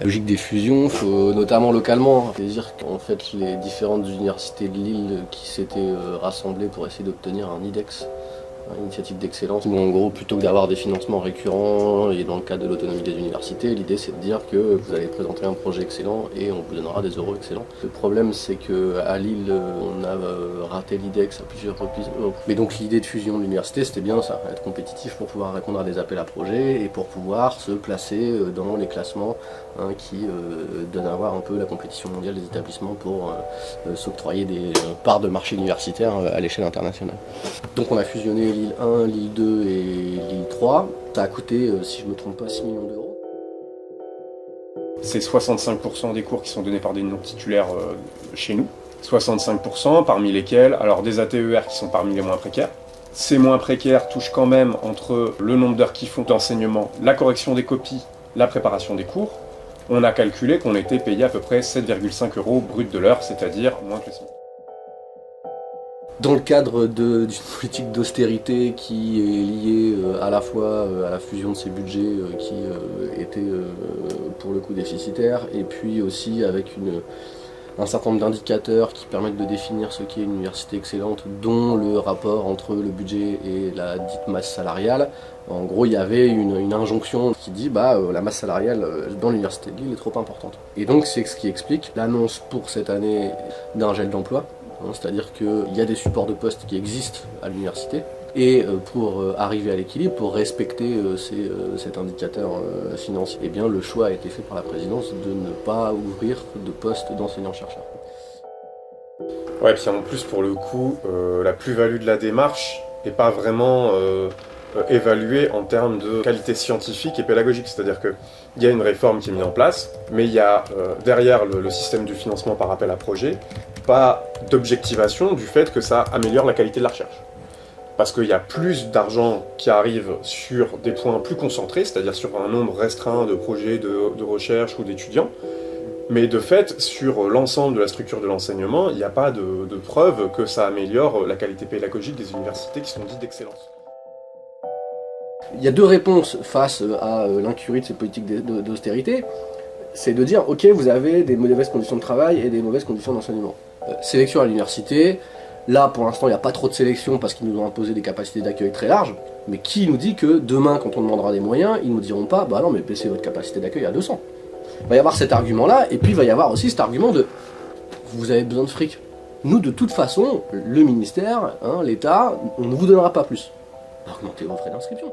La logique des fusions, faut, notamment localement, c'est-à-dire qu'en fait les différentes universités de Lille qui s'étaient rassemblées pour essayer d'obtenir un IDEX, une initiative d'excellence, où en gros plutôt que d'avoir des financements récurrents et dans le cadre de l'autonomie des universités, l'idée c'est de dire que vous allez présenter un projet excellent et on vous donnera des euros excellents. Le problème c'est qu'à Lille on a raté l'IDEX à plusieurs reprises. Mais donc l'idée de fusion de l'université c'était bien ça, être compétitif pour pouvoir répondre à des appels à projets et pour pouvoir se placer dans les classements qui donnent à voir un peu la compétition mondiale des établissements pour s'octroyer des parts de marché universitaire à l'échelle internationale. Donc on a fusionné Lille 1, Lille 2 et Lille 3. Ça a coûté, si je ne me trompe pas, 6 millions d'euros. C'est 65% des cours qui sont donnés par des non-titulaires chez nous. 65% parmi lesquels, alors des ATER qui sont parmi les moins précaires. Ces moins précaires touchent quand même entre le nombre d'heures qu'ils font d'enseignement, la correction des copies, la préparation des cours. On a calculé qu'on était payé à peu près 7,5 € brut de l'heure, c'est-à-dire moins que le SMIC. Dans le cadre d'une politique d'austérité qui est liée à la fois à la fusion de ces budgets qui étaient pour le coup déficitaires, et puis aussi avec un certain nombre d'indicateurs qui permettent de définir ce qu'est une université excellente, dont le rapport entre le budget et la dite masse salariale. En gros, il y avait une injonction qui dit la masse salariale dans l'université de Lille est trop importante. Et donc c'est ce qui explique l'annonce pour cette année d'un gel d'emploi. C'est-à-dire qu'il y a des supports de poste qui existent à l'université, et pour arriver à l'équilibre, pour respecter cet indicateur financier, eh bien, le choix a été fait par la présidence de ne pas ouvrir de poste d'enseignant-chercheur. Ouais, et puis en plus, pour le coup, la plus-value de la démarche n'est pas vraiment évaluée en termes de qualité scientifique et pédagogique. C'est-à-dire qu'il y a une réforme qui est mise en place, mais il y a derrière le système du financement par appel à projet, pas d'objectivation du fait que ça améliore la qualité de la recherche. Parce qu'il y a plus d'argent qui arrive sur des points plus concentrés, c'est-à-dire sur un nombre restreint de projets de recherche ou d'étudiants, mais de fait, sur l'ensemble de la structure de l'enseignement, il n'y a pas de preuve que ça améliore la qualité pédagogique des universités qui sont dites d'excellence. Il y a deux réponses face à l'incurie de ces politiques d'austérité. C'est de dire, ok, vous avez des mauvaises conditions de travail et des mauvaises conditions d'enseignement. Sélection à l'université, là pour l'instant il n'y a pas trop de sélection parce qu'ils nous ont imposé des capacités d'accueil très larges, mais qui nous dit que demain quand on demandera des moyens, ils ne nous diront pas, bah non mais baissez votre capacité d'accueil à 200. Il va y avoir cet argument-là, et puis il va y avoir aussi cet argument de, vous avez besoin de fric. Nous de toute façon, le ministère, l'État, on ne vous donnera pas plus. Augmentez vos frais d'inscription.